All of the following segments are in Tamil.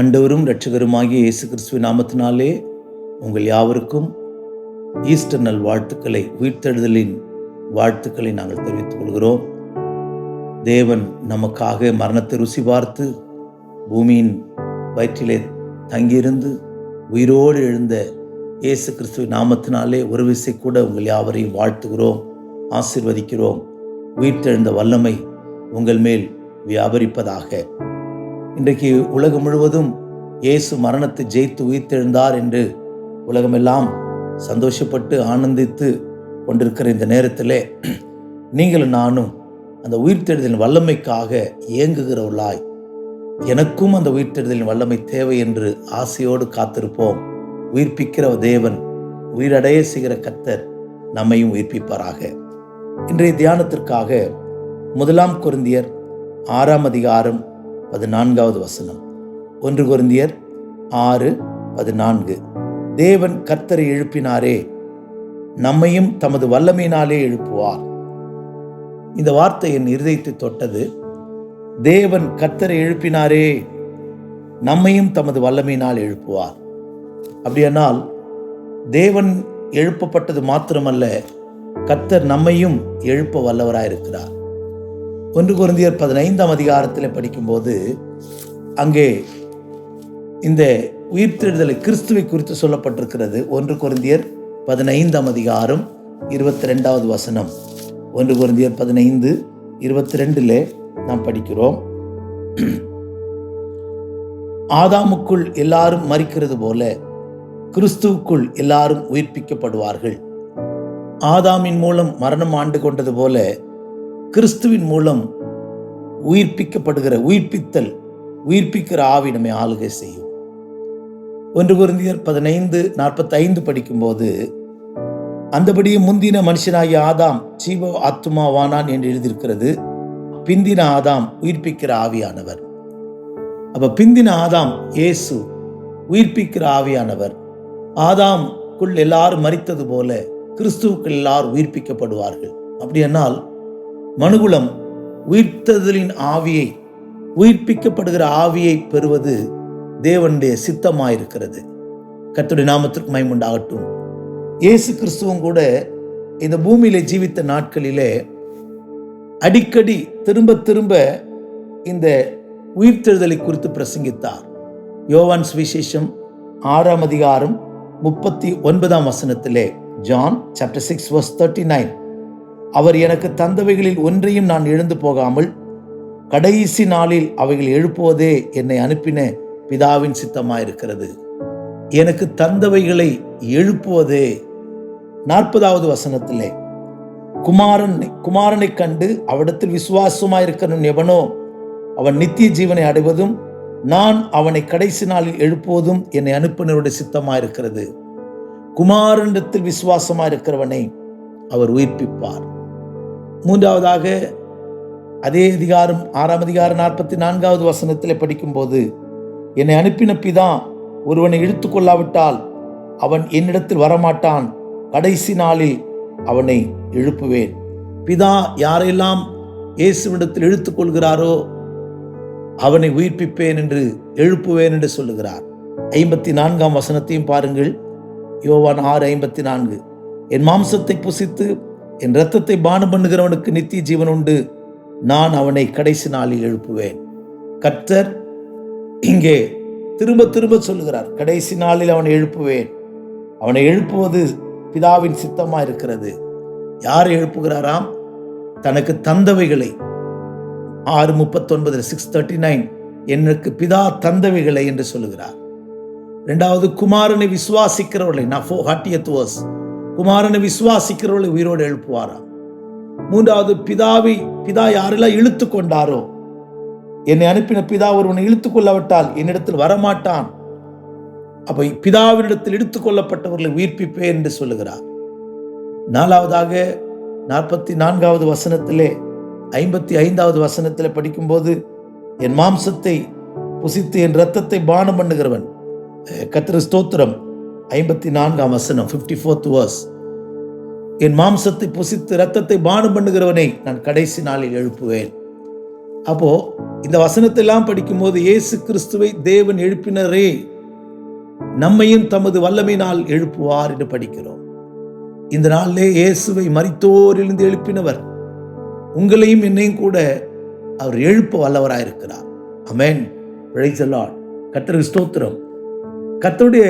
ஆண்டவரும் இரட்சகருமாகிய இயேசு கிறிஸ்துவின் நாமத்தினாலே உங்கள் யாவருக்கும் ஈஸ்டர் நல் வாழ்த்துக்களை, உயிர்த்தெழுதலின் வாழ்த்துக்களை நாங்கள் தெரிவித்துக் கொள்கிறோம். தேவன் நமக்காக மரணத்தை ருசி பார்த்து பூமியின் வயிற்றிலே தங்கியிருந்து உயிரோடு எழுந்த இயேசு கிறிஸ்துவின் நாமத்தினாலே ஒரு விசை கூட உங்கள் யாவரையும் வாழ்த்துகிறோம், ஆசீர்வதிக்கிறோம். உயிர்த்தெழுந்த வல்லமை உங்கள் மேல் வியாபரிப்பதாக. இன்றைக்கு உலகம் முழுவதும் இயேசு மரணத்தை ஜெயித்து உயிர்த்தெழுந்தார் என்று உலகமெல்லாம் சந்தோஷப்பட்டு ஆனந்தித்து கொண்டிருக்கிற இந்த நேரத்திலே நீங்களும் நானும் அந்த உயிர்த்தெழுதலின் வல்லமைக்காக இயங்குகிறவர்களாய், எனக்கும் அந்த உயிர்த்தெழுதலின் வல்லமை தேவை என்று ஆசையோடு காத்திருப்போம். உயிர்ப்பிக்கிற தேவன், உயிரடைய செய்கிற கர்த்தர் நம்மையும் உயிர்ப்பிப்பாராக. இன்றைய தியானத்திற்காக 1 கொரிந்தியர் 6 அதிகாரம் 14வது வசனம். 1 கொரிந்தியர் 6:14. தேவன் கர்த்தரை எழுப்பினாரே, நம்மையும் தமது வல்லமையினாலே எழுப்புவார். இந்த வார்த்தை என் இருதயத்தை தொட்டது. தேவன் கர்த்தரை எழுப்பினாரே, நம்மையும் தமது வல்லமையினால் எழுப்புவார். அப்படியானால் தேவன் எழுப்பப்பட்டது மாத்திரமல்ல, கர்த்தர் நம்மையும் எழுப்ப வல்லவராயிருக்கிறார். 1 கொரிந்தியர் 15 அதிகாரத்தில் படிக்கும்போது அங்கே இந்த உயிர்த்தெழுதலை கிறிஸ்துவை குறித்து சொல்லப்பட்டிருக்கிறது. 1 கொரிந்தியர் 15 அதிகாரம் 22வது வசனம். 1 கொரிந்தியர் 15:22 நாம் படிக்கிறோம். ஆதாமுக்குள் எல்லாரும் மரிக்கிறது போல கிறிஸ்துவுக்குள் எல்லாரும் உயிர்ப்பிக்கப்படுவார்கள். ஆதாமின் மூலம் மரணம் ஆண்டு கொண்டது போல கிறிஸ்துவின் மூலம் உயிர்ப்பிக்கிற ஆவி நம்மை ஆளுகை செய்யும். 1 கொரிந்தியர் 15:45 படிக்கும்போது, அந்தபடியே முந்தின மனுஷனாகிய ஆதாம் ஜீவ ஆத்துமாவானான் என்று எழுதியிருக்கிறது. பிந்தின ஆதாம் உயிர்ப்பிக்கிற ஆவியானவர். அப்ப பிந்தின ஆதாம் இயேசு, உயிர்ப்பிக்கிற ஆவியானவர். ஆதாம்குள் எல்லாரும் மரித்தது போல கிறிஸ்துவுக்குள் எல்லாரும் உயிர்ப்பிக்கப்படுவார்கள். அப்படியானால் மனுகுலம் உயிர்த்தெழுதலின் ஆவியை, உயிர்ப்பிக்கப்படுகிற ஆவியை பெறுவது தேவனுடைய சித்தமாயிருக்கிறது. கர்த்தருடைய நாமத்திற்கு மகிமை உண்டாகட்டும். இயேசு கிறிஸ்துவும் கூட இந்த பூமியிலே ஜீவித்த நாட்களிலே அடிக்கடி திரும்ப திரும்ப இந்த உயிர்த்தெழுதலை குறித்து பிரசங்கித்தார். யோவான் சுவிசேஷம் 6 அதிகாரம் 39 வசனத்திலே, ஜான் சாப்டர் 6 verse 39, அவர் எனக்கு தந்தவைகளில் ஒன்றையும் நான் எழுந்து போகாமல் கடைசி நாளில் அவைகள் எழுப்புவதே என்னை அனுப்பின பிதாவின் சித்தமாயிருக்கிறது. எனக்கு தந்தவைகளை எழுப்புவதே. 40வது வசனத்திலே, குமாரனை கண்டு அவரிடத்தில் விசுவாசமாயிருக்கிறவன் எவனோ அவன் நித்திய ஜீவனை அடைவதும் நான் அவனை கடைசி நாளில் எழுப்புவதும் என்னை அனுப்பினருடைய சித்தமாயிருக்கிறது. குமாரனிடத்தில் விசுவாசமாயிருக்கிறவனை அவர் உயிர்ப்பிப்பார். 3வதாக அதே அதிகாரம் 6 அதிகாரம் 44வது வசனத்தில் படிக்கும்போது, என்னை அனுப்பின பிதா ஒருவனை இழுத்து கொள்ளாவிட்டால் அவன் என்னிடத்தில் வரமாட்டான், கடைசி நாளில் அவனை எழுப்புவேன். பிதா யாரெல்லாம் இயேசுவிடத்தில் இழுத்துக் கொள்கிறாரோ அவனை உயிர்ப்பிப்பேன் என்று, எழுப்புவேன் என்று சொல்லுகிறார். 54ஆம் வசனத்தையும் பாருங்கள். யோவான் 6:54, என் மாம்சத்தை புசித்து என் இரத்தத்தை பானம் பண்ணுகிறவனுக்கு நித்திய ஜீவன் உண்டு, நான் அவனை கடைசி நாளில் எழுப்புவேன். கர்த்தர் இங்கே திரும்ப திரும்ப சொல்லுகிறார், கடைசி நாளில் அவனை எழுப்புவேன். அவனை எழுப்புவது பிதாவின் சித்தமா இருக்கிறது. யாரை எழுப்புகிறாராம்? தனக்கு தந்தவைகளை. 6:39 6:39, எனக்கு பிதா தந்தவைகளை என்று சொல்லுகிறார். 2வது, குமாரனை விசுவாசிக்கிறவர்களை, நான் 40th verse, குமாரனை விசுவாசிக்கிறவர்களை உயிரோடு எழுப்புவாராம். 3வது, பிதா யாரெல்லாம் இழுத்து கொண்டாரோ, என்னை அனுப்பின பிதா ஒருவனை இழுத்து கொள்ளாவிட்டால் என்னிடத்தில் வரமாட்டான், அப்ப பிதாவினிடத்தில் இழுத்துக் கொள்ளப்பட்டவர்களை உயிர்ப்பிப்பேன் என்று சொல்லுகிறார். 4வதாக 44வது வசனத்திலே, 55வது வசனத்திலே படிக்கும்போது, என் மாம்சத்தை புசித்து என் இரத்தத்தை பானம் பண்ணுகிறவன், கர்த்தருக்கு ஸ்தோத்திரம், 54ஆம் வசனம் 54th verse, என் மாம்சத்தை புசித்து இரத்தத்தை பானம் பண்ணுகிறவனை நான் கடைசி நாளில் எழுப்புவேன். அப்போ இந்த வசனத்தை எல்லாம் படிக்கும்போது இயேசு கிறிஸ்துவை தேவன் எழுப்பினரே நம்மையும் தமது வல்லமையினால் எழுப்புவார் என்று படிக்கிறோம். இந்த நாளிலே இயேசுவை மரித்தோரிலிருந்து எழுப்பினவர் உங்களையும் என்னையும் கூட அவர் எழுப்ப வல்லவராயிருக்கிறார். ஆமென். Praise the Lord. கர்த்தருக்கு ஸ்தோத்திரம். கர்த்தருடைய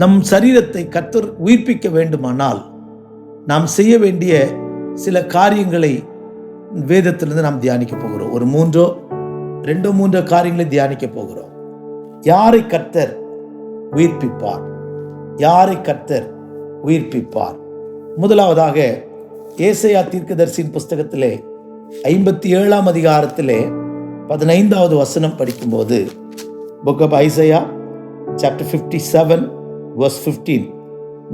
நம் சரீரத்தை கர்த்தர் உயிர்ப்பிக்க வேண்டுமானால் நாம் செய்ய வேண்டிய சில காரியங்களை வேதத்திலிருந்து நாம் தியானிக்க போகிறோம். ஒரு 2-3 காரியங்களை தியானிக்க போகிறோம். யாரை கர்த்தர் உயிர்ப்பிப்பார்? யாரை கர்த்தர் உயிர்ப்பிப்பார்? முதலாவதாக ஏசாயா தீர்க்கதரிசியின் புஸ்தகத்திலே 57ஆம் அதிகாரத்திலே 15வது வசனம் படிக்கும்போது, book of Isaiah chapter 57 verse 15,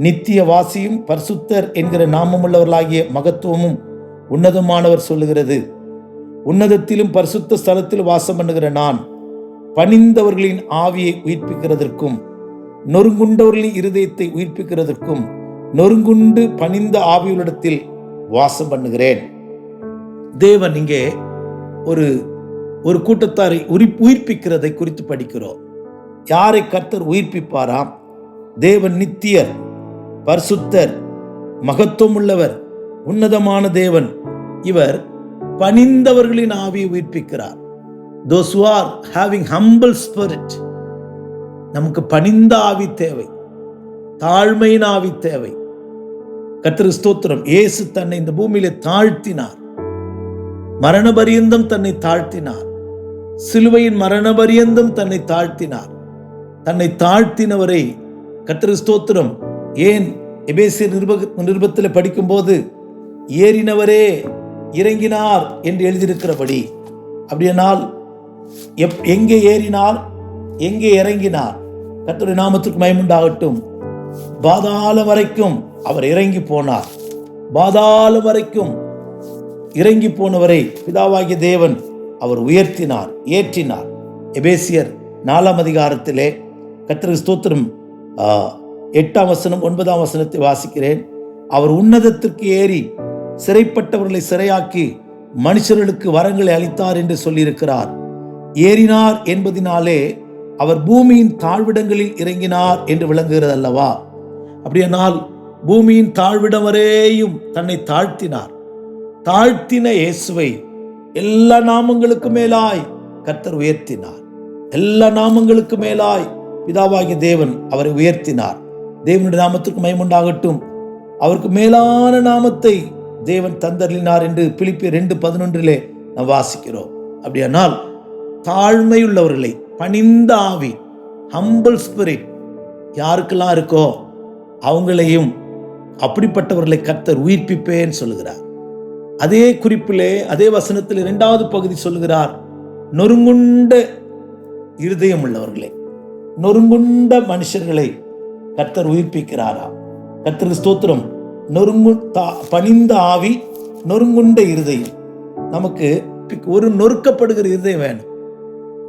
நித்திய வாசியும் பரிசுத்தர் என்கிற நாமமுள்ளவர்களாகிய மகத்துவமும் உன்னதமானவர் சொல்லுகிறது, உன்னதத்திலும் பரிசுத்த ஸ்தலத்தில் வாசம் பண்ணுகிற நான் பணிந்தவர்களின் ஆவியை உயிர்ப்பிக்கிறதற்கும் நொறுங்குண்டவர்களின் இருதயத்தை உயிர்ப்பிக்கிறதற்கும் நொறுங்குண்டு பணிந்த ஆவியுள்ளிடத்தில் வாசம் பண்ணுகிறேன். தேவன் இங்கே ஒரு கூட்டத்தாரை உயிர்ப்பிக்கிறதை குறித்து படிக்கிறோம். யாரை கர்த்தர் உயிர்ப்பிப்பாராம்? தேவன் நித்தியர், பரிசுத்தர், மகத்துவம் உள்ளவர், உன்னதமான தேவன். இவர் பணிந்தவர்களின் ஆவியை உயிர்ப்பிக்கிறார். Those who are having humble spirit. நமக்கு பணிந்த ஆவி தேவை, தாழ்மையின் ஆவி தேவை. கர்த்தருக்கு ஸ்தோத்திரம். இயேசு தன்னை இந்த பூமியிலே தாழ்த்தினார், மரண பரியந்தம் தன்னை தாழ்த்தினார், சிலுவையின் மரண பரியந்தம் தன்னை தாழ்த்தினார். தன்னை தாழ்த்தினவரை கர்த்தருக்கு ஸ்தோத்திரம். ஏன் எபேசியர் நிருபத்தில் படிக்கும்போது ஏறினவரே இறங்கினார் என்று எழுதியிருக்கிறபடி, அப்படியானால் எங்கே ஏறினார், எங்கே இறங்கினார்? கர்த்தருடைய நாமத்திற்கு மகிமையுண்டாகட்டும். பாதாளம் வரைக்கும் அவர் இறங்கி போனார். பாதாளம் வரைக்கும் இறங்கி போனவரை பிதாவாகிய தேவன் அவர் உயர்த்தினார், ஏற்றினார். எபேசியர் 4ஆம் அதிகாரத்திலே கர்த்தருக்கு ஸ்தோத்திரம் 8ஆம் வசனம் 9ஆம் வசனத்தை வாசிக்கிறேன். அவர் உன்னதத்திற்கு ஏறி சிறைப்பட்டவர்களை சிறையாக்கி மனுஷர்களுக்கு வரங்களை அளித்தார் என்று சொல்லியிருக்கிறார். ஏறினார் என்பதினாலே அவர் பூமியின் தாழ்விடங்களில் இறங்கினார் என்று விளங்குகிறது அல்லவா? அப்படியானால் பூமியின் தாழ்விடம் வரையும் தன்னை தாழ்த்தினார். தாழ்த்தின இயேசுவை எல்லா நாமங்களுக்கு மேலாய் கர்த்தர் உயர்த்தினார். எல்லா நாமங்களுக்கு மேலாய் பிதாவாகிய தேவன் அவரை உயர்த்தினார். தேவனுடைய நாமத்திற்கு மகிமையுண்டாகட்டும். அவருக்கு மேலான நாமத்தை தேவன் தந்தருளினார் என்று பிலிப்பியர் 2:11 நாம் வாசிக்கிறோம். அப்படியானால் தாழ்மையுள்ளவர்களை, பணிந்த ஆவி, ஹம்பிள் ஸ்பிரிட் யாருக்கெல்லாம் இருக்கோ அவங்களையும், அப்படிப்பட்டவர்களை கர்த்தர் உயிர்ப்பிப்பேன்னு சொல்லுகிறார். அதே குறிப்பிலே அதே வசனத்தில் 2வது பகுதி சொல்லுகிறார், நொறுங்குண்ட இருதயம் உள்ளவர்களை, நொறுங்குண்ட மனுஷர்களை கர்த்தர் உயிர்ப்பிக்கிறாரா? கர்த்தருக்கு ஸ்தோத்திரம். பணிந்த ஆவி, நொறுங்குண்ட இருதயம். நமக்கு ஒரு நொறுக்கப்படுகிற இருதயம் வேணும்.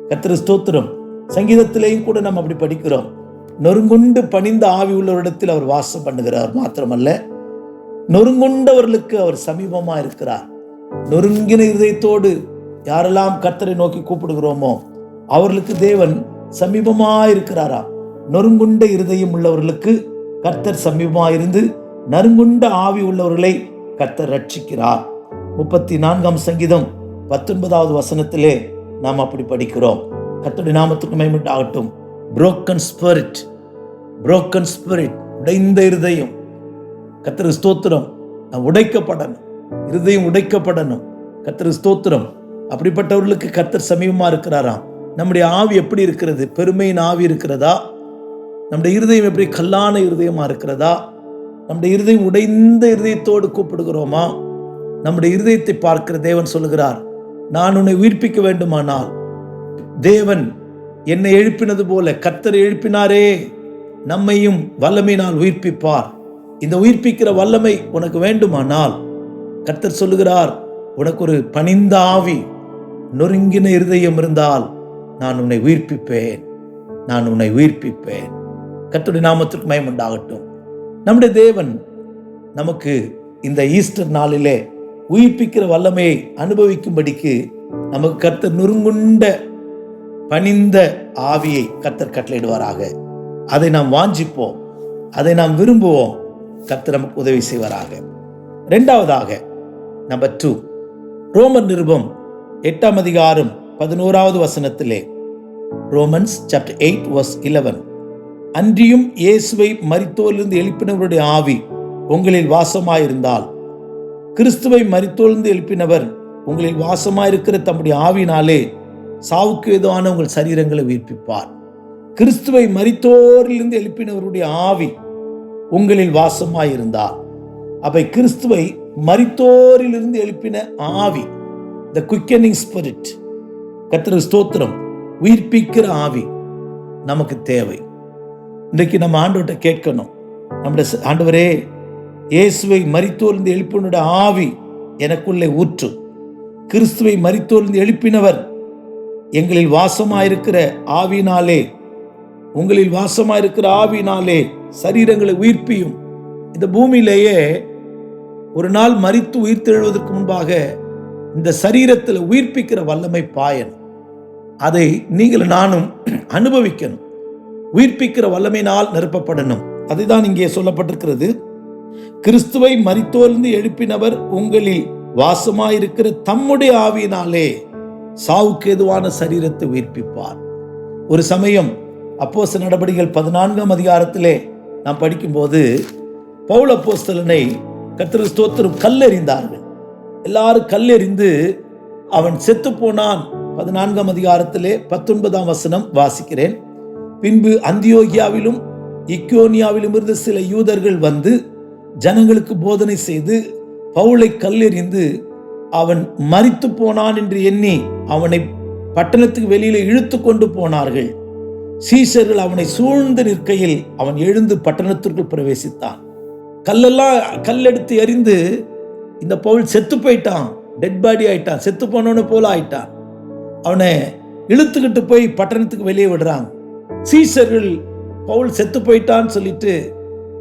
கர்த்தருக்கு ஸ்தோத்திரம். சங்கீதத்திலேயும் கூட நம்ம அப்படி படிக்கிறோம், நொறுங்குண்டு பணிந்த ஆவி உள்ளவரிடத்தில் அவர் வாசம் பண்ணுகிறார். மாத்திரமல்ல, நொறுங்குண்டவர்களுக்கு அவர் சமீபமா இருக்கிறார். நொறுங்கின இருதயத்தோடு யாரெல்லாம் கர்த்தரை நோக்கி கூப்பிடுகிறோமோ அவர்களுக்கு தேவன் சமீபமா இருக்கிறாரா? நொறுங்குண்ட இருதயம் உள்ளவர்களுக்கு கர்த்தர் சமீபமா இருந்து நறுங்குண்ட ஆவி உள்ளவர்களை கர்த்தர் ரட்சிக்கிறார். 34ஆம் சங்கீதம் 19வது வசனத்திலே நாம் அப்படி படிக்கிறோம். கர்த்தருடைய நாமத்துக்கு மகிமையுண்டாகட்டும். broken spirit, உடைந்த இருதயம். கர்த்தருக்கு ஸ்தோத்திரம். நாம் உடைக்கப்படணும், இருதயம் உடைக்கப்படணும். கர்த்தருக்கு ஸ்தோத்திரம். அப்படிப்பட்டவர்களுக்கு கர்த்தர் சமீபமா இருக்கிறாராம். நம்முடைய ஆவி எப்படி இருக்கிறது? பெருமையின் ஆவி இருக்கிறதா? நம்முடைய இருதயம் எப்படி கல்லான இருதயமா இருக்கிறதா? நம்முடைய இருதயம் உடைந்த இருதயத்தோடு கூப்பிடுகிறோமா? நம்முடைய இருதயத்தை பார்க்கிற தேவன் சொல்லுகிறார், நான் உன்னை உயிர்ப்பிக்க வேண்டுமானால் தேவன் என்னை எழுப்பினது போல கர்த்தர் எழுப்பினாரே, நம்மையும் வல்லமையினால் உயிர்ப்பிப்பார். இந்த உயிர்ப்பிக்கிற வல்லமை உனக்கு வேண்டுமானால் கர்த்தர் சொல்லுகிறார், உனக்கு ஒரு பணிந்த ஆவி, நொறுங்கின இருதயம் இருந்தால் நான் உன்னை உயிர்ப்பிப்பேன், நான் உன்னை உயிர்ப்பிப்பேன். கர்த்தருடைய நாமத்திற்கு மகிமை உண்டாகட்டும். நம்முடைய தேவன் நமக்கு இந்த ஈஸ்டர் நாளிலே உயிர்ப்பிக்கிற வல்லமையை அனுபவிக்கும்படிக்கு நமக்கு கர்த்தர் நுறுங்குண்ட பணிந்த ஆவியை கர்த்தர் கட்டளையிடுவாராக. அதை நாம் வாஞ்சிப்போம், அதை நாம் விரும்புவோம். கர்த்தர் நமக்கு உதவி செய்வாராக. இரண்டாவதாக, நம்பர் 2, ரோமர் நிருபம் 8ஆம் அதிகாரம் 11வது வசனத்திலே, ரோமன்ஸ் சாப்டர் 8 verse 11, அன்றியும் இயேசுவை மரித்தோரிலிருந்து எழுப்பினவருடைய ஆவி உங்களில் வாசமாயிருந்தால், கிறிஸ்துவை மரித்தோரிலிருந்து எழுப்பினவர் உங்களில் வாசமாயிருக்கிற தம்முடைய ஆவினாலே சாவுக்கு ஏதுவான உங்கள் சரீரங்களை உயிர்ப்பிப்பார். கிறிஸ்துவை மரித்தோரிலிருந்து எழுப்பினவருடைய ஆவி உங்களில் வாசமாயிருந்தால், அவை கிறிஸ்துவை மரித்தோரிலிருந்து எழுப்பின ஆவி, the quickening spirit, கர்த்தருக்கு ஸ்தோத்திரம், உயிர்ப்பிக்கிற ஆவி நமக்கு தேவை. இன்றைக்கு நம்ம ஆண்டவர்கிட்ட கேட்கணும், நம்முடைய ஆண்டவரே, இயேசுவை மரித்தோரிலிருந்து எழுப்பினுடைய ஆவி எனக்குள்ளே ஊற்று. கிறிஸ்துவை மரித்தோரிலிருந்து எழுப்பினவர் எங்களில் வாசமாயிருக்கிற ஆவினாலே, உங்களில் வாசமாயிருக்கிற ஆவினாலே சரீரங்களை உயிர்ப்பியும். இந்த பூமியிலேயே ஒரு நாள் மரித்து உயிர்த்தெழுவதற்கு முன்பாக இந்த சரீரத்தில் உயிர்ப்பிக்கிற வல்லமை பாயணும். அதை நீங்கள் நானும் அனுபவிக்கணும். உயிர்ப்பிக்கிற வல்லமையினால் நிரப்பப்படணும். அதுதான் இங்கே சொல்லப்பட்டிருக்கிறது. கிறிஸ்துவை மரித்தோரிலிருந்து எழுப்பினவர் உங்களில் வாசமாயிருக்கிற தம்முடைய ஆவியினாலே சாவுக்கு ஏதுவான சரீரத்தை உயிர்ப்பிப்பார். ஒரு சமயம் அப்போஸ்தலர் நடபடிகள் 14ஆம் அதிகாரத்திலே நாம் படிக்கும்போது, பவுல் அப்போஸ்தலனை கர்த்தருக்கு ஸ்தோத்திரம் கல்லெறிந்தார்கள். எல்லாரும் கல்லெறிந்து அவன் செத்து போனான். 14ஆம் அதிகாரத்திலே 19ஆம் வசனம் வாசிக்கிறேன். பின்பு அந்தியோகியாவிலும் இக்கோனியாவிலும் இருந்து சில யூதர்கள் வந்து ஜனங்களுக்கு போதனை செய்து பவுலை கல்லெறிந்து அவன் மரித்து போனான் என்று எண்ணி அவனை பட்டணத்துக்கு வெளியில இழுத்து கொண்டு போனார்கள். சீஷர்கள் அவனை சூழ்ந்து நிற்கையில் அவன் எழுந்து பட்டணத்திற்குள் பிரவேசித்தான். கல்லெடுத்து எறிந்து இந்த பவுல் செத்து போயிட்டான், டெட் பாடி ஆயிட்டான், செத்து போனவனை போல ஆயிட்டான். அவனை இழுத்துக்கிட்டு போய் பட்டணத்துக்கு வெளியே விடுறாங்க. சீஷர்கள் பவுல் செத்து போயிட்டான்னு சொல்லிட்டு,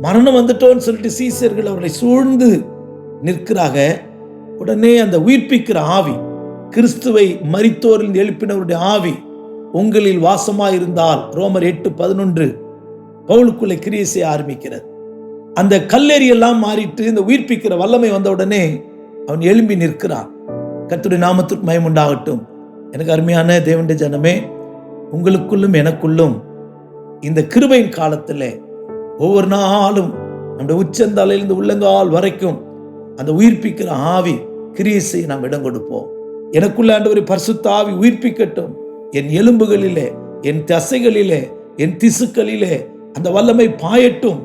மரணம் வந்துட்டோன்னு சொல்லிட்டு சீஷர்கள் அவரை சூழ்ந்து நிற்கிறாங்க. உடனே அந்த உயிர்ப்பிக்கிற ஆவி, கிறிஸ்துவை மரித்தோரில் எழுப்பினவருடைய ஆவி உங்களில் வாசமாயிருந்தால், ரோமர் 8:11, பவுலுக்குள்ளே கிரியை செய்ய ஆரம்பிக்கிறது. அந்த கல்லெறி எல்லாம் மாறிட்டு இந்த உயிர்ப்பிக்கிற வல்லமை வந்த உடனே அவன் எழும்பி நிற்கிறான். கர்த்தருடைய நாமத்திற்கு மகிமை உண்டாகட்டும். எனக்கு அருமையான தேவனுடைய ஜனமே, உங்களுக்குள்ளும் எனக்குள்ளும் இந்த கிருபையின் காலத்தில் ஒவ்வொரு நாளும் நம்முடைய உச்சந்தலையிலிருந்து உள்ளங்கால் வரைக்கும் அந்த உயிர்ப்பிக்கிற ஆவி கிரியை செய்ய நாம் இடம் கொடுப்போம். எனக்குள்ள ஆண்டவரே பரிசுத்த ஆவி உயிர்ப்பிக்கட்டும். என் எலும்புகளிலே, என் தசைகளிலே, என் திசுக்களிலே அந்த வல்லமை பாயட்டும்,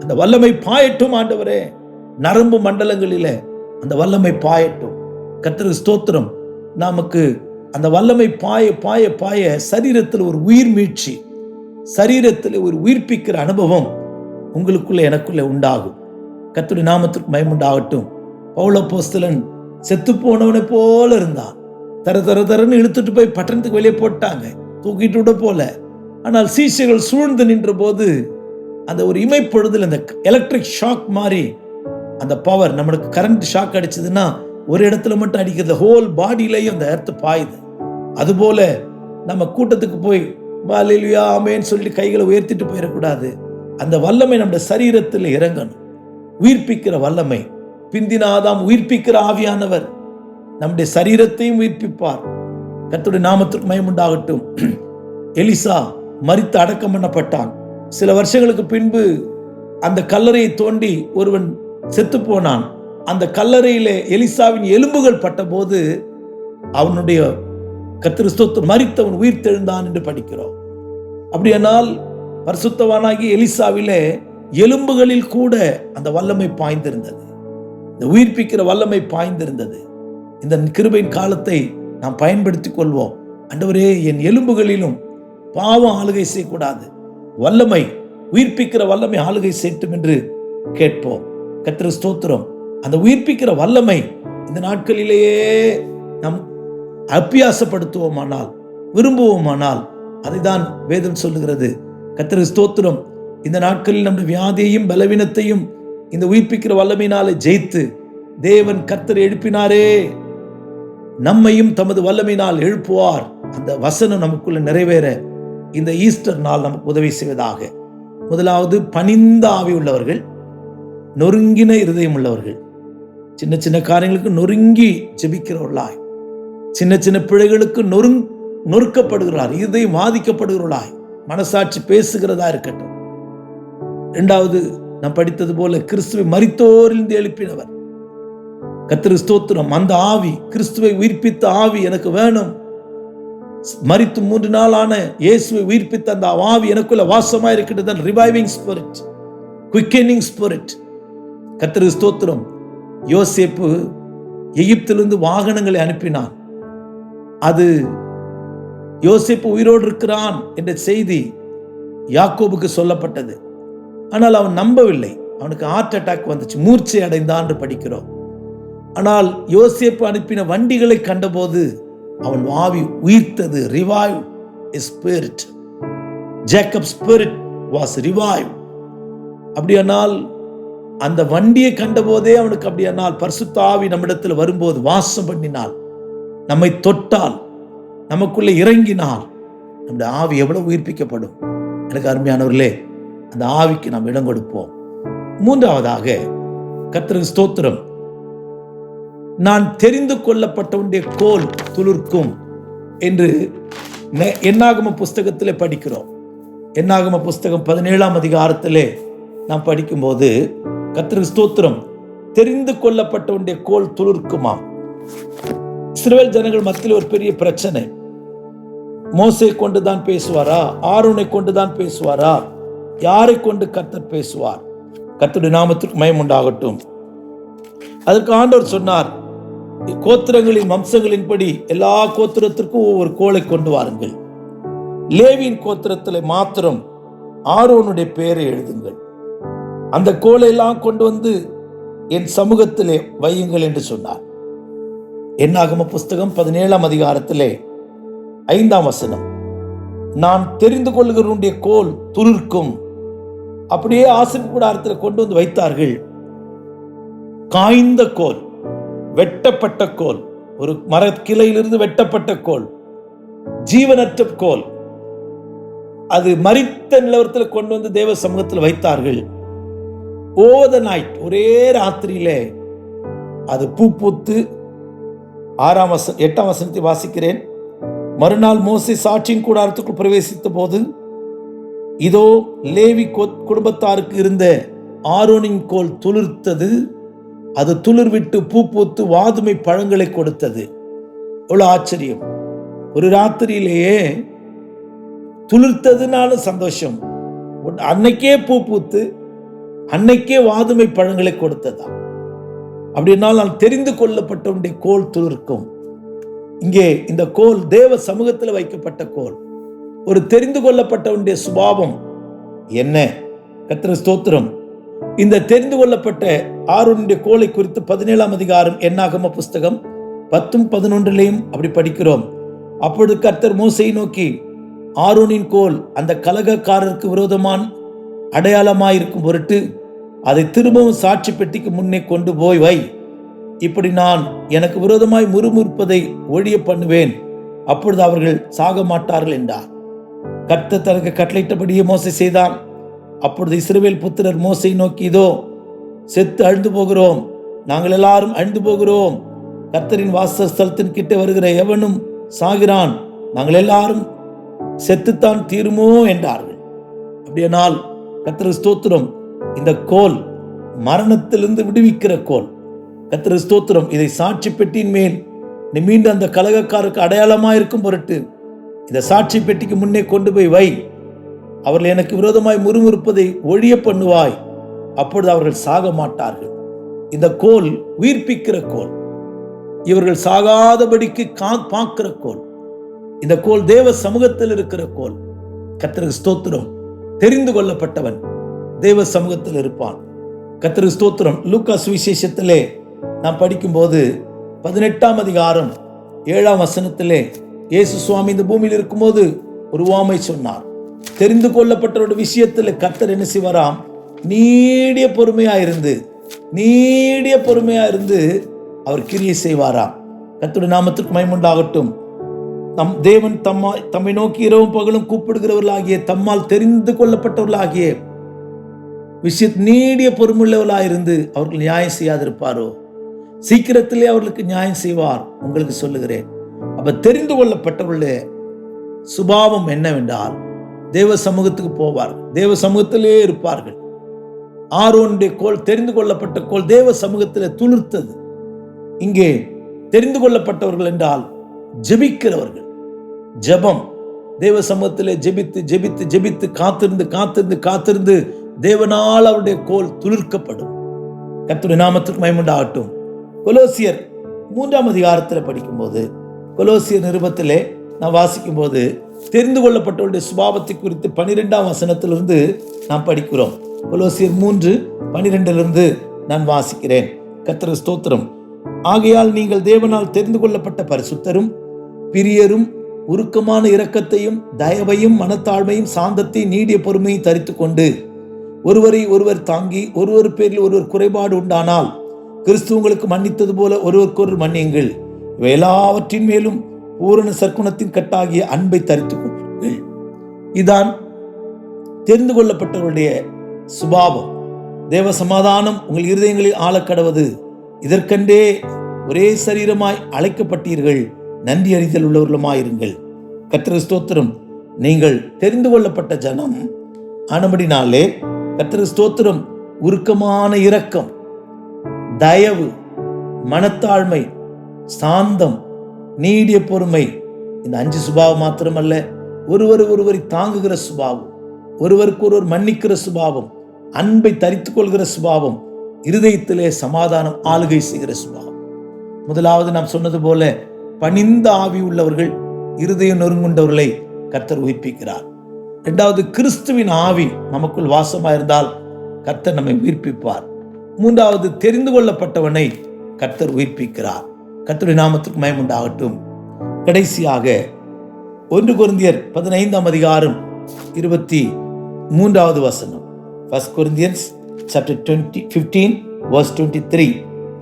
அந்த வல்லமை பாயட்டும் ஆண்டவரே. நரம்பு மண்டலங்களிலே அந்த வல்லமை பாயட்டும். கர்த்தருக்கு ஸ்தோத்திரம். நமக்கு அந்த வல்லமை பாய பாய பாய சரீரத்தில் ஒரு உயிர் மீட்சி, சரீரத்தில் ஒரு உயிர்ப்பிக்கிற அனுபவம் உங்களுக்குள்ள எனக்குள்ள உண்டாகும். கர்த்தருடைய நாமத்திற்கு மகிமை உண்டாகட்டும். பவுல் அப்போஸ்தலன் செத்து போனவனை போல இருந்தான். தரன்னு இழுத்துட்டு போய் பட்டணத்துக்கு வெளியே போட்டாங்க, தூக்கிட்டு விட போல. ஆனால் சீஷர்கள் சூழ்ந்து நின்ற போது அந்த ஒரு இமைப்பொழுதில் அந்த எலக்ட்ரிக் ஷாக் மாதிரி அந்த பவர், நம்மளுக்கு கரண்ட் ஷாக் அடிச்சதுன்னா ஒரு இடத்துல மட்டும் அடிக்கிறது, ஹோல் பாடியிலையும் அந்த எர்த்து பாயுது. அதுபோல நம்ம கூட்டத்துக்கு போய் ஹல்லேலூயா ஆமென் சொல்லிட்டு கைகளை உயர்த்திட்டு போயிடக்கூடாது. அந்த வல்லமை நம்முடைய சரீரத்தில் இறங்கணும். உயிர்ப்பிக்கிற வல்லமை. பிந்தின ஆதாம் உயிர்ப்பிக்கிற ஆவியானவர் நம்முடைய சரீரத்தையும் உயிர்ப்பிப்பார். கர்த்தருடைய நாமத்திற்கு மகிமை உண்டாகட்டும். எலிசா மரித்து அடக்கம் பண்ணப்பட்டான். சில வருஷங்களுக்கு பின்பு அந்த கல்லறையை தோண்டி ஒருவன் செத்து போனான். அந்த கல்லறையிலே எலிசாவின் எலும்புகள் பட்ட போது அவனுடைய கர்த்தருக்கு ஸ்தோத்திரம் மரித்தவன் உயிர் தெழுந்தான் என்று படிக்கிறோம். அப்படியானால் பரிசுத்தவானாகி எலிசாவிலே எலும்புகளில் கூட அந்த வல்லமை பாய்ந்திருந்தது, இந்த உயிர்ப்பிக்கிற வல்லமை பாய்ந்திருந்தது. இந்த கிருபையின் காலத்தை நாம் பயன்படுத்திக் கொள்வோம். ஆண்டவரே, என் எலும்புகளிலும் பாவம் ஆளுகை செய்யக்கூடாது, வல்லமை உயிர்ப்பிக்கிற வல்லமை ஆளுகை செய்யட்டும் என்று கேட்போம். கர்த்தருக்கு ஸ்தோத்திரம். அந்த உயிர்ப்பிக்கிற வல்லமை இந்த நாட்களிலேயே நாம் அபியாசப்படுத்துவோமானால், விரும்புவோமானால், அதைதான் வேதம் சொல்லுகிறது. கர்த்தருக்கு ஸ்தோத்திரம். இந்த நாட்களில் நம்முடைய வியாதியையும் பலவீனத்தையும் இந்த உயிர்ப்பிக்கிற வல்லமையினாலே ஜெயித்து தேவன் கர்த்தரை எழுப்பினாரே, நம்மையும் தமது வல்லமையினால் எழுப்புவார். அந்த வசனம் நமக்குள்ள நிறைவேற இந்த ஈஸ்டர் நாள் நமக்கு உதவி செய்வதாக. முதலாவது, பணிந்த ஆவி உள்ளவர்கள், நொறுங்கின இருதயம் உள்ளவர்கள். சின்ன சின்ன காரியங்களுக்கு நொறுங்கி ஜெபிக்கிறவர்களாய், சின்ன சின்ன பிழைகளுக்கு நொறுக்கப்படுகிறார், இருதயம் பாதிக்கப்படுகிறவர்களாய், மனசாட்சி பேசுகிறதா இருக்கட்டும். இரண்டாவது, நாம் படித்தது போல கிறிஸ்துவை மரித்தோரிலிருந்து எழுப்பினவர். கர்த்தருக்கு ஸ்தோத்திரம். அந்த ஆவி, கிறிஸ்துவை உயிர்ப்பித்த ஆவி எனக்கு வேணும். மரித்து 3 நாளான இயேசுவை உயிர்ப்பித்த அந்த ஆவி எனக்குள்ள வாசமா இருக்கிறது. Reviving spirit, quickening spirit. கர்த்தருக்கு ஸ்தோத்திரம். யோசேப்பு எகிப்திலிருந்து வாகனங்களை அனுப்பினான். அது யோசேப்பு உயிரோடு இருக்கிறான் என்ற செய்தி யாக்கோபுக்கு சொல்லப்பட்டது. ஆனால் அவன் நம்பவில்லை. அவனுக்கு ஹார்ட் அட்டாக் வந்துச்சு, மூர்ச்சை அடைந்தான் என்று படிக்கிறோம். ஆனால் யோசேப்பு அனுப்பின வண்டிகளை கண்டபோது அவன் ஆவி உயிர்த்தது. Revive spirit. Jacob spirit was revive. அப்படியானால் அந்த வண்டியை கண்டபோதே அவனுக்கு அப்படியானால் பரிசுத்த ஆவி நம்மிடத்தில் வரும்போது, வாசம் பண்ணினால், நம்மை தொட்டால், நமக்குள்ளே இறங்கினால் நம்முடைய ஆவி எவ்வளவு உயிர்ப்பிக்கப்படும். எனக்கு அருமையானவர்களே, அந்த ஆவிக்கு நாம் இடம் கொடுப்போம். மூன்றாவதாக, கர்த்தருக்கு ஸ்தோத்திரம், நான் தெரிந்து கொள்ளப்பட்டவனுடைய கோல் துளிர்க்கும் என்று என்னாகம புஸ்தகத்திலே படிக்கிறோம். என்னாகம புஸ்தகம் 17ஆம் அதிகாரத்திலே நாம் படிக்கும்போது, கர்த்தருக்கு ஸ்தோத்திரம், தெரிந்து கொள்ளப்பட்டவனுடைய கோல் துளிர்க்குமாம். இஸ்ரவேல் ஜனங்கள் மத்தியில் ஒரு பெரிய பிரச்சனை. மோசே கொண்டுதான் பேசுவாரா, ஆரோனை கொண்டுதான் பேசுவாரா, யாரை கொண்டு கர்த்தர் பேசுவார்? கர்த்தருடைய நாமத்திற்கு மகிமை உண்டாகட்டும். அதற்கு ஆண்டவர் சொன்னார், கோத்திரங்களின் வம்சங்களின்படி எல்லா கோத்திரத்திற்கும் ஒவ்வொரு கோலை கொண்டு வாருங்கள். லேவியின் கோத்திரத்தில் மாத்திரம் ஆரோனுடைய பெயரை எழுதுங்கள். அந்த கோலை எல்லாம் கொண்டு வந்து என் சமூகத்திலே வையுங்கள் என்று சொன்னார். என்னாகம புஸ்தகம் 17ஆம் அதிகாரத்திலே 5ஆம் வசனம், நான் தெரிந்து கொள்ளுகிறவனுடைய கோல் துளிர்க்கும். அப்படியே ஆசீர்வாத கூடாரத்தில் கொண்டு வந்து வைத்தார்கள். காய்ந்த கோல், வெட்டப்பட்ட கோல், ஒரு மரக்கிளையிலிருந்து வெட்டப்பட்ட கோல், ஜீவனற்ற கோல், அது மரித்த நிலவரத்தில் கொண்டு வந்து தேவ சமூகத்தில் வைத்தார்கள். ஓவர் த நைட், ஒரே ராத்திரியிலே அது பூ பூத்து 8ஆம் வசனத்தை வாசிக்கிறேன். மறுநாள் மோசே சாட்சியின் கூடாரத்துக்குள் பிரவேசித்த போது, இதோ லேவி குடும்பத்தாருக்கு இருந்த ஆரோனின் கோல் துளிர்த்தது. அது துளிர் விட்டு பூ பூத்து வாதுமை பழங்களை கொடுத்தது. எவ்வளவு ஆச்சரியம்! ஒரு ராத்திரியிலேயே துளிர்த்ததுனாலும் சந்தோஷம், அன்னைக்கே பூ பூத்து அன்னைக்கே வாதுமை பழங்களை கொடுத்ததா. அப்படினால் நான் தெரிந்து கொள்ளப்பட்டவனுடைய கோல் துளிர்க்கும். இங்கே இந்த கோல் தேவ சமூகத்தில் வைக்கப்பட்ட கோல். ஒரு தெரிந்து கொள்ளப்பட்டவனுடைய சுபாவம் என்ன? கர்த்தருக்கு ஸ்தோத்திரம். இந்த தெரிந்து கொள்ளப்பட்ட ஆரோனுடைய கோலை குறித்து 17ஆம் அதிகாரம் என்னாகம புஸ்தகம் 10-11 அப்படி படிக்கிறோம். அப்பொழுது கர்த்தர் மோசேயை நோக்கி, ஆரோனின் கோல் அந்த கலகக்காரருக்கு விரோதமான அடையாளமாயிருக்கும் பொருட்டு அதை திரும்பவும் சாட்சி பெட்டிக்கு முன்னே கொண்டு போய் வை. இப்படி நான் எனக்கு விரோதமாய் முறுமுறுப்பதை ஒழிய பண்ணுவேன். அப்பொழுது அவர்கள் சாக மாட்டார்கள் என்றார். கர்த்தர் தனக்கு கட்டளையிட்டபடியே மோசே செய்தான். அப்பொழுது இஸ்ரவேல் புத்திரர் மோசேயை நோக்கி, இதோ செத்து அழிந்து போகிறோம், நாங்கள் எல்லாரும் அழிந்து போகிறோம். கர்த்தரின் வாசஸ்தலத்தின் கிட்ட வருகிற எவனும் சாகிறான், நாங்கள் எல்லாரும் செத்துத்தான் தீருமோ என்றார்கள். அப்படியானால் கர்த்தருக்கு ஸ்தோத்திரம், இந்த கோல் மரணத்திலிருந்து விடுவிக்கிற கோல். கர்த்தருக்கு ஸ்தோத்திரம். இதை சாட்சி பெட்டியின் மேல் நீ மீண்டும் அந்த கலகக்காரருக்கு அடையாளமா இருக்கும் பொருட்டு இந்த சாட்சி பெட்டிக்கு முன்னே கொண்டு போய் வை. அவர்கள் எனக்கு விரோதமாய் முறுமுறுப்பதை ஒழிய பண்ணுவாய். அப்பொழுது அவர்கள் சாக மாட்டார்கள். இந்த கோல் உயிர்ப்பிக்கிற கோல், இவர்கள் சாகாதபடிக்கு பார்க்கிற கோல். இந்த கோல் தேவ சமூகத்தில் இருக்கிற கோல். கர்த்தருக்கு ஸ்தோத்திரம். தெரிந்து கொள்ளப்பட்டவன் தேவ சமூகத்தில் இருப்பான். கர்த்தருக்கு ஸ்தோத்திரம். லூக்கா சுவிசேஷத்திலே நாம் படிக்கும்போது 18ஆம் அதிகாரம் 7ஆம் வசனத்திலே இயேசு சுவாமி இந்த பூமியில் இருக்கும்போது ஒரு உவமை சொன்னார். தெரிந்து கொள்ளப்பட்டவருடைய விஷயத்தில் கர்த்தர் என்ன செய்வாராம்? நீடிய பொறுமையா இருந்து அவர் கிரியை செய்வாராம். கர்த்தருடைய நாமத்திற்கு மகிமை உண்டாகட்டும். நம் தேவன் தம்மை நோக்கி இரவும் பகலும் கூப்பிடுகிறவர்களாகிய, தம்மால் தெரிந்து கொள்ளப்பட்டவர்களாகிய நீடிய பொறுமுள்ளவர்களாயிருந்து அவர்கள் நியாயம் செய்யாதிருப்பாரோ? சீக்கிரத்திலே அவர்களுக்கு நியாயம் செய்வார். உங்களுக்கு சொல்லுகிறேன். அப்ப தெரிந்து கொள்ளப்பட்டவர்களுடைய சுபாவம் என்னவென்றால், தேவ சமூகத்துக்கு போவார்கள், தேவ சமூகத்திலே இருப்பார்கள். ஆரோனுடைய கோல், தெரிந்து கொள்ளப்பட்ட கோல், தேவ சமூகத்தில் துளிர்த்தது. இங்கே தெரிந்து கொள்ளப்பட்டவர்கள் என்றால் ஜெபிக்கிறவர்கள். ஜெபம், தேவ சமூகத்திலே ஜெபித்து ஜெபித்து ஜெபித்து காத்திருந்து காத்திருந்து காத்திருந்து தேவனால் அவருடைய கோல் துளிர்க்கப்படும். கர்த்தருடைய நாமத்திற்கு மகிமை உண்டாகட்டும். கொலோசியர் 3ஆம் அதிகாரத்தில் படிக்கும்போது, கொலோசியர் நிருபத்திலே நான் வாசிக்கும் போது தெரிந்து கொள்ளப்பட்டவருடைய சுபாவத்தை குறித்து 12ஆம் வசனத்திலிருந்து நாம் படிக்கிறோம். கொலோசியர் 3:12 நான் வாசிக்கிறேன். கர்த்தருக்கு ஸ்தோத்திரம். ஆகையால் நீங்கள் தேவனால் தெரிந்து கொள்ளப்பட்ட பரிசுத்தரும் பிரியரும் உருக்கமான இரக்கத்தையும் தயவையும் மனத்தாழ்மையும் சாந்தத்தையும் நீடிய பொறுமையை தரித்துக் கொண்டு ஒருவரை ஒருவர் தாங்கி ஒருவர் பேரில் ஒருவர் குறைபாடு உண்டானால் கிறிஸ்து உங்களுக்கு மன்னித்தது போல ஒருவருக்கொருவர் மன்னியுங்கள். எல்லாவற்றின் மேலும் பூரண சற்குணத்தின் கட்டாகிய அன்பை தரித்துக் கொள்ளுங்கள். இதான் தெரிந்து கொள்ளப்பட்டவருடைய சுபாவம். தேவ சமாதானம் உங்கள் இருதயங்களில் ஆளக்கடவது. இதற்கென்றே ஒரே சரீரமாய் அழைக்கப்பட்டீர்கள், நன்றி அறிதல் உள்ளவர்களுமாயிருங்கள். கர்த்தருக்கு ஸ்தோத்திரம். நீங்கள் தெரிந்து கொள்ளப்பட்ட ஜனம் ஆனபடினாலே கர்த்தருக்கு ஸ்தோத்திரம். உருக்கமான இரக்கம், தயவு, மனத்தாழ்மை, சாந்தம், நீடிய பொறுமை, இந்த 5 சுபாவம் மாத்திரமல்ல, ஒருவரை தாங்குகிற சுபாவம், ஒருவருக்கு ஒருவர் மன்னிக்கிற சுபாவம், அன்பை தரித்துக் கொள்கிற சுபாவம், இருதயத்திலே சமாதானம் ஆளுகை செய்கிற சுபாவம். முதலாவது நாம் சொன்னது போல பணிந்த ஆவி உள்ளவர்கள், இருதயம் நொறுங்குண்டவர்களை கர்த்தர் உயிர்ப்பிக்கிறார். இரண்டாவது, கிறிஸ்துவின் ஆவி நமக்குள் வாசமாயிருந்தால் கர்த்தர் நம்மை உயிர்ப்பிப்பார். மூன்றாவது, தெரிந்து கொள்ளப்பட்டவனை கர்த்தர் உயிர்ப்பிக்கிறார். கர்த்தருடைய நாமத்துக்கு மகிமை உண்டாகட்டும். கடைசியாக 1 கொரிந்தியர் 15ஆம் அதிகாரம் 23வது வசனம். 1 Corinthians chapter 15:23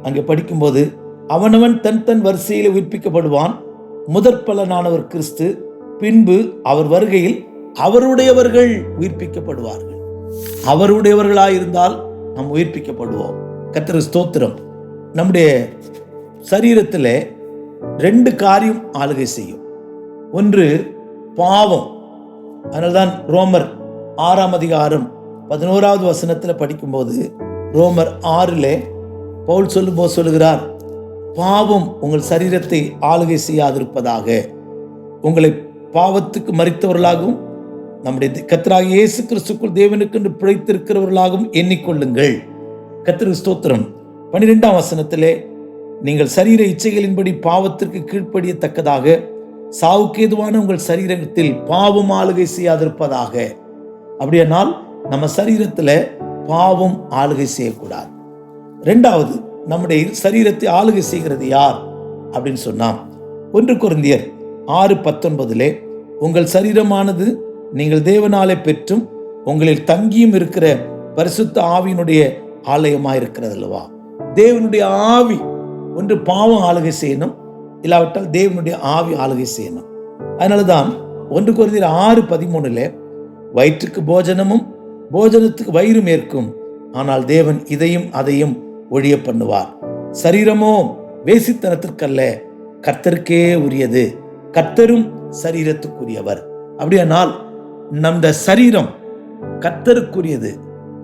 அங்கே படிக்கும்போது, அவனவன் தன் தன் வரிசையில் உயிர்ப்பிக்கப்படுவான். முதற் பலனானவர் கிறிஸ்து, பின்பு அவர் வருகையில் அவருடையவர்கள் உயிர்ப்பிக்கப்படுவார்கள். அவருடையவர்களாயிருந்தால் நாம் உயிர்ப்பிக்கப்படுவோம். கர்த்தருக்கு ஸ்தோத்திரம். நம்முடைய சரீரத்தில் 2 காரியம் ஆளுகை செய்யும். ஒன்று பாவம். அதனால்தான் ரோமர் 6ஆம் அதிகாரம் 11வது வசனத்தில் படிக்கும்போது, ரோமர் 6 பவுல் சொல்லும்போது சொல்லுகிறார், பாவம் உங்கள் சரீரத்தை ஆளுகை செய்யாதிருப்பதாக, உங்களை பாவத்துக்கு மரித்தவர்களாகவும் நம்முடைய கர்த்தராகிய இயேசு கிறிஸ்துக்குள் தேவனுக்கு பிழைத்திருக்கிறவர்களாகவும் எண்ணிக்கொள்ளுங்கள். கர்த்தருக்கு ஸ்தோத்திரம். 12ஆம் வசனத்திலே, நீங்கள் சரீர இச்சைகளின்படி பாவத்திற்கு கீழ்ப்படியத்தக்கதாக சாவுக்கு ஏதுவான உங்கள் சரீரத்தில் பாவம் ஆளுகை செய்யாதிருப்பதாக. அப்படியானால் நம்ம சரீரத்தில் பாவம் ஆளுகை செய்யக்கூடாது. 2வது, நம்முடைய சரீரத்தை ஆளுகை செய்கிறது யார் அப்படின்னு சொன்னா, 1 கொரிந்தியர் 6:19 உங்கள் சரீரமானது நீங்கள் தேவனாலே பெற்றும் உங்களில் தங்கியும் இருக்கிற பரிசுத்த ஆவியினுடைய ஆலயமாயிருக்கிறது அல்லவா. தேவனுடைய ஆவி ஒன்று பாவம் ஆளுகை செய்யணும், இல்லாவிட்டால் தேவனுடைய ஆவி ஆளுகை செய்யணும். அதனாலதான் 1 கொரிந்தியர் 6:13 வயிற்றுக்கு போஜனமும் போஜனத்துக்கு வயிறும் ஏற்கும், ஆனால் தேவன் இதையும் அதையும் ஒழிய பண்ணுவார். சரீரமோ வேசித்தனத்திற்கல்ல, கர்த்தருக்கே உரியது, கர்த்தரும் சரீரத்துக்குரியவர். அப்படியானால் நம்ம சரீரம் கர்த்தருக்குரியது,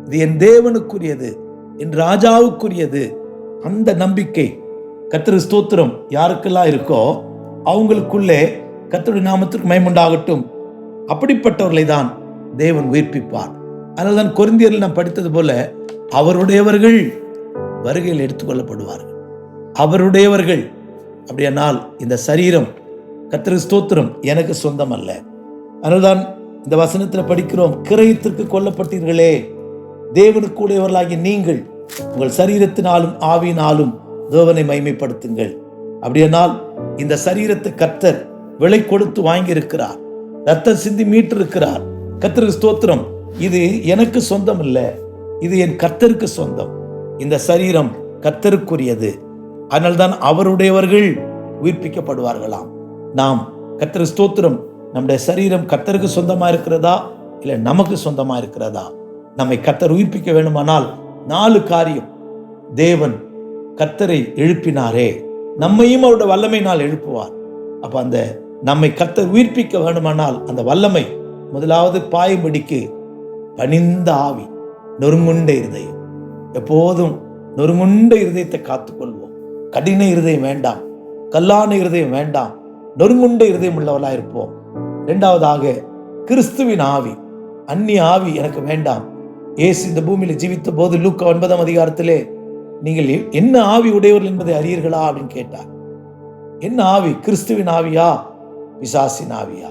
இது என் தேவனுக்குரியது, என் ராஜாவுக்குரியது. அந்த நம்பிக்கை கர்த்தருக்கு ஸ்தோத்திரம் யாருக்கெல்லாம் இருக்கோ அவங்களுக்குள்ளே கர்த்தருடைய நாமத்திற்கு மகிமை உண்டாகட்டும். அப்படிப்பட்டவர்களை தான் தேவன் உயிர்ப்பிப்பார். அதனால்தான் கொரிந்தியரில் நாம் படித்தது போல, அவருடையவர்கள் வருகையில் எடுத்துக்கொள்ளப்படுவார்கள். அவருடையவர்கள். அப்படியானால் இந்த சரீரம் கர்த்தருக்கு ஸ்தோத்திரம் எனக்கு சொந்தம் அல்ல. அதனால்தான் இந்த வசனத்தில் படிக்கிறோம், கிரயத்திற்கு கொல்லப்பட்டீர்களே, தேவனுக்கு உடையவர்களாகிய நீங்கள் உங்கள் சரீரத்தினாலும் ஆவியினாலும் தேவனை மகிமைப்படுத்துங்கள். அப்படியானால் இந்த சரீரத்தை கர்த்தர் விலை கொடுத்து வாங்கி இருக்கிறார், ரத்தம் சிந்தி மீட்டு இருக்கிறார். கர்த்தருக்கு ஸ்தோத்திரம். இது எனக்கு சொந்தம் இல்லை, இது என் கர்த்தருக்கு சொந்தம். இந்த சரீரம் கர்த்தருக்குரியது. அதனால்தான் அவருடையவர்கள் உயிர்ப்பிக்கப்படுவார்களாம். நாம் கர்த்தர் ஸ்தோத்திரம், நம்முடைய சரீரம் கர்த்தருக்கு சொந்தமா இருக்கிறதா இல்லை நமக்கு சொந்தமா இருக்கிறதா? நம்மை கர்த்தர் உயிர்ப்பிக்க வேண்டுமானால் 4 காரியம். தேவன் கர்த்தரை எழுப்பினாரே, நம்மையும் அவருடைய வல்லமையினால் எழுப்புவார். அப்ப அந்த நம்மை கர்த்தர் உயிர்ப்பிக்க வேண்டுமானால் அந்த வல்லமை முதலாவது பாயும்படிக்கு பணிந்த ஆவி, நொறுங்குண்ட இருதயம். எப்போதும் நொறுங்குண்ட இருதயத்தை காத்துக்கொள்வோம். கடின இருதயம் வேண்டாம், கல்லான இருதயம் வேண்டாம், நொறுங்குண்ட இருதயம் உள்ளவர்களாக இருப்போம். 2வதாக கிறிஸ்துவின் ஆவி, அந்நிய ஆவி எனக்கு வேண்டாம். இயேசு இந்த பூமியில ஜீவித்த போது லூக்கா 9ஆம் அதிகாரத்திலே நீங்கள் என்ன ஆவி உடையவர்கள் என்பதை அறியீர்களா அப்படின்னு கேட்டார். என்ன ஆவி? கிறிஸ்துவின் ஆவியா, பிசாசின் ஆவியா?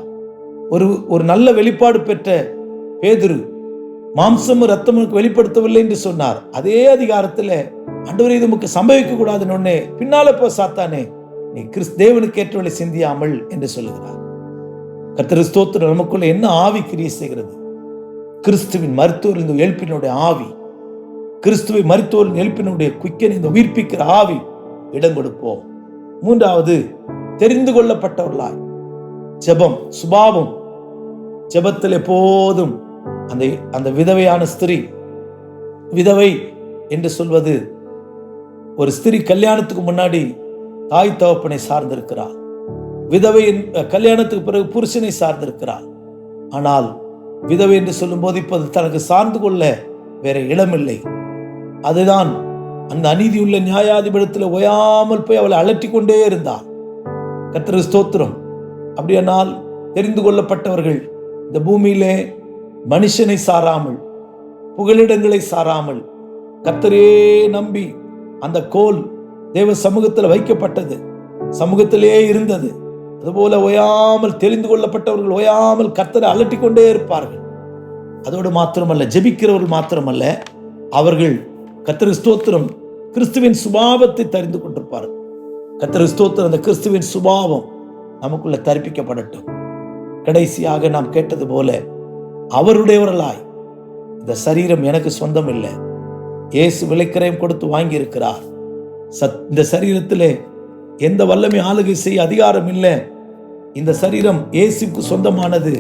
ஒரு நல்ல வெளிப்பாடு பெற்ற பேதுரு மாம்சமும் ரத்தமும் வெளிப்படுத்தவில்லை என்று சொன்னார். அதே அதிகாரத்தில் ஆண்டவரே இது நமக்கு சம்பவிக்க கூடாதுன்னு ஒன்னே பின்னால போ சாத்தானே, நீ தேவனுக்கு ஏற்றவளை சிந்தியாமல் என்று சொல்லுகிறார். கர்த்தர் ஸ்தோத்திரம். நமக்குள்ள என்ன ஆவி கிரியை செய்கிறது? கிறிஸ்துவின் மருத்துவர் இந்த எழுப்பினுடைய ஆவி, கிறிஸ்துவை மருத்துவரின் எழுப்பினுடைய குய்க்கன் இந்த உயிர்ப்பிக்கிற ஆவி இடம் கொடுப்போம். 3வது தெரிந்து கொள்ளப்பட்டவர்களாய் ஜெபம், சுபாவம். ஜெபத்தில் எப்போதும் அந்த விதவையான ஸ்திரீ, விதவை என்று சொல்வது ஒரு ஸ்திரீ கல்யாணத்துக்கு முன்னாடி தாய் தகப்பனை சார்ந்திருக்கிறார். விதவை கல்யாணத்துக்கு பிறகு புருஷனை சார்ந்திருக்கிறார். ஆனால் விதவை என்று சொல்லும் போது இப்போது தனக்கு சார்ந்து கொள்ள வேற இடமில்லை. அதுதான் அந்த அநீதியுள்ள நியாயாதிபதியில் ஓயாமல் போய் அவளை அலட்டி கொண்டே இருந்தார். கர்த்தர் ஸ்தோத்திரம். அப்படியானால் தெரிந்து கொள்ளப்பட்டவர்கள் இந்த பூமியிலே மனுஷனை சாராமல், புகலிடங்களை சாராமல், கர்த்தரே நம்பி அந்த கோல் தேவ சமூகத்தில் வைக்கப்பட்டது, சமூகத்திலே இருந்தது. அதுபோல ஓயாமல் தெரிந்து கொள்ளப்பட்டவர்கள் ஓயாமல் கர்த்தரை அலட்டி கொண்டே இருப்பார்கள். அதோடு மாத்திரமல்ல, ஜெபிக்கிறவர்கள் மாத்திரமல்ல, அவர்கள் கர்த்தர் ஸ்தோத்திரம் கிறிஸ்துவின் சுபாவத்தை தெரிந்து கொண்டிருப்பார்கள். கர்த்தர் ஸ்தோத்திரம், அந்த கிறிஸ்துவின் சுபாவம் நமக்குள்ள தரிப்பிக்கப்படட்டும். கடைசியாக நாம் கேட்டது போல அவருடையவர்களாய், இந்த சரீரம் எனக்கு சொந்தம் இல்லை, இயேசு விலைக்கிரயம் கொடுத்து வாங்கி இருக்கிறார். இந்த சரீரத்திலே எந்த வல்லமை ஆளுகை செய்ய அதிகாரம் இல்லை. இந்த சரீரம் இயேசுக்கு சொந்தமானது.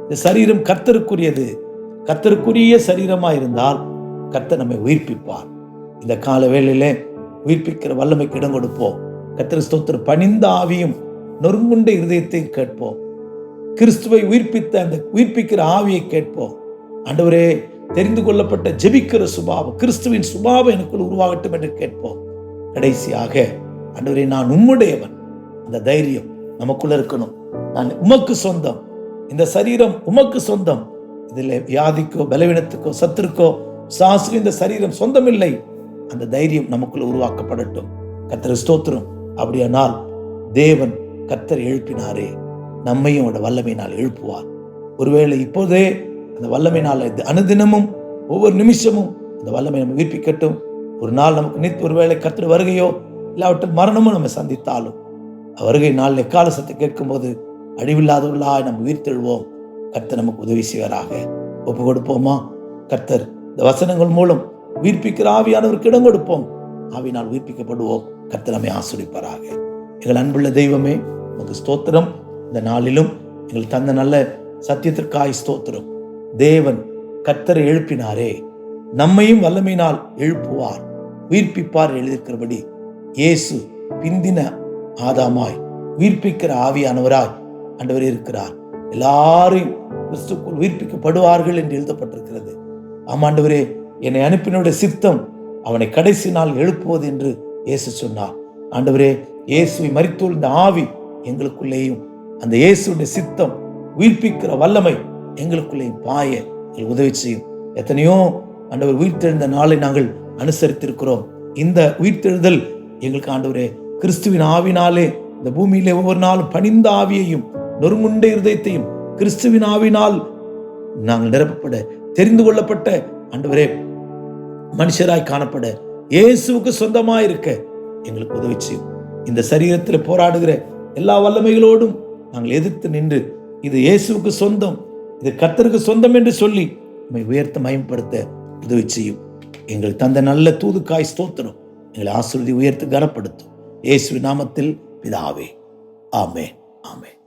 இந்த சரீரம் கர்த்தருக்குரியது. கர்த்தருக்குரிய சரீரமா இருந்தால் கர்த்தர் நம்மை உயிர்ப்பிப்பார். இந்த கால வேளையிலே உயிர்ப்பிக்கிற வல்லமைக்கு இடம் கொடுப்போம். கர்த்தர் ஸ்தோத்திரம். பணிந்த ஆவியும் நொறுங்குண்ட இருதயத்தையும் கேட்போம். கிறிஸ்துவை உயிர்ப்பித்த அந்த உயிர்ப்பிக்கிற ஆவியை கேட்போம். ஆண்டவரே, தெரிந்து கொள்ளப்பட்ட ஜெபிக்கிற சுபாவம், கிறிஸ்துவின் சுபாவம் எனக்குள் உருவாகட்டும் என்று கேட்போம். கடைசியாக ஆண்டவரே, நான் உம்முடையவன், அந்த தைரியம் நமக்குள்ள இருக்கணும். நான் உமக்கு சொந்தம், இந்த சரீரம் உமக்கு சொந்தம். இதில் வியாதிக்கோ பலவீனத்துக்கோ சத்துருக்கோ சாசுக்கு இந்த சரீரம் சொந்தம் இல்லை. அந்த தைரியம் நமக்குள்ள உருவாக்கப்படட்டும். கர்த்தர் ஸ்தோத்திரம். அப்படியானால் தேவன் கர்த்தர் எழுப்பினாரே, நம்மையும் அவருடைய வல்லமையினால் எழுப்புவார். ஒருவேளை இப்போதே அந்த வல்லமையினால் அனுதினமும் ஒவ்வொரு நிமிஷமும் அந்த வல்லமை நம்ம உயிர்ப்பிக்கட்டும். ஒரு நாள் நமக்கு ஒருவேளை கர்த்தர் வருகையோ இல்லாவிட்டால் மரணமும் நம்ம சந்தித்தாலும் வருகை நாள் எக்கால சத்தை கேட்கும் போது அழிவில்லாதவர்களாய் நம்ம உயிர்த்தெழுவோம். கர்த்தர் நமக்கு உதவி செய்வராக. ஒப்பு கொடுப்போமா? கர்த்தர் இந்த வசனங்கள் மூலம் உயிர்ப்பிக்கிற ஆவியானவருக்கு இடம் கொடுப்போம். ஆவியினால் உயிர்ப்பிக்கப்படுவோம். கர்த்தர் நம்மை ஆசீர்வதிப்பாராக. எங்கள் அன்புள்ள தெய்வமே, உமக்கு ஸ்தோத்திரம். இந்த நாளிலும் எங்கள் தந்த நல்ல சத்தியத்திற்காய் ஸ்தோத்திரம். தேவன் கர்த்தரை எழுப்பினாரே, நம்மையும் வல்லமையினால் எழுப்புவார், உயிர்ப்பிப்பார் எழுதியிருக்கிறபடி இயேசு பிந்தின ஆதாமாய் உயிர்ப்பிக்கிற ஆவியானவராய் ஆண்டவர் இருக்கிறார். எல்லாரையும் கிறிஸ்துக்குள் உயிர்ப்பிக்கப்படுவார்கள் என்று எழுதப்பட்டிருக்கிறது. ஆமாண்டவரே, என்னை அனுப்பினுடைய சித்தம் அவனை கடைசி நாள் எழுப்புவது என்று இயேசு சொன்னார். ஆண்டவரே, இயேசுவை மரித்தோர் இந்த ஆவி எங்களுக்குள்ளேயும், அந்த இயேசுடைய சித்தம் உயிர்ப்பிக்கிற வல்லமை எங்களுக்குள்ளேயும் பாய எங்களுக்கு உதவி செய்யும். எத்தனையோ ஆண்டவர் உயிர்த்தெழுந்த நாளை நாங்கள் அனுசரித்திருக்கிறோம். இந்த உயிர்த்தெழுதல் எங்களுக்கு ஆண்டவரே கிறிஸ்துவின் ஆவினாலே இந்த பூமியிலே ஒவ்வொரு நாளும் பணிந்த ஆவியையும் நொறுங்குண்ட இருதயத்தையும் கிறிஸ்துவின் ஆவினால் நாங்கள் நிரப்பப்பட, தெரிந்து கொள்ளப்பட்ட ஆண்டவரே மனுஷராய் காணப்பட, இயேசுவுக்கு சொந்தமாய் இருக்க எங்களுக்கு உதவி செய்யும். இந்த சரீரத்தில் போராடுகிற எல்லா வல்லமைகளோடும் நாங்கள் எதிர்த்து நின்று இது இயேசுவுக்கு சொந்தம், இது கர்த்தருக்கு சொந்தம் என்று சொல்லி நம்மை உயர்த்த மயம்படுத்த உதவி செய்யும். எங்கள் தந்த நல்ல தூதுக்காய் ஸ்தோத்திரம். எங்களை ஆசீர்வதி உயர்த்து கனப்படுத்தும். இயேசுவின் நாமத்தில் பிதாவே. ஆமென், ஆமென்.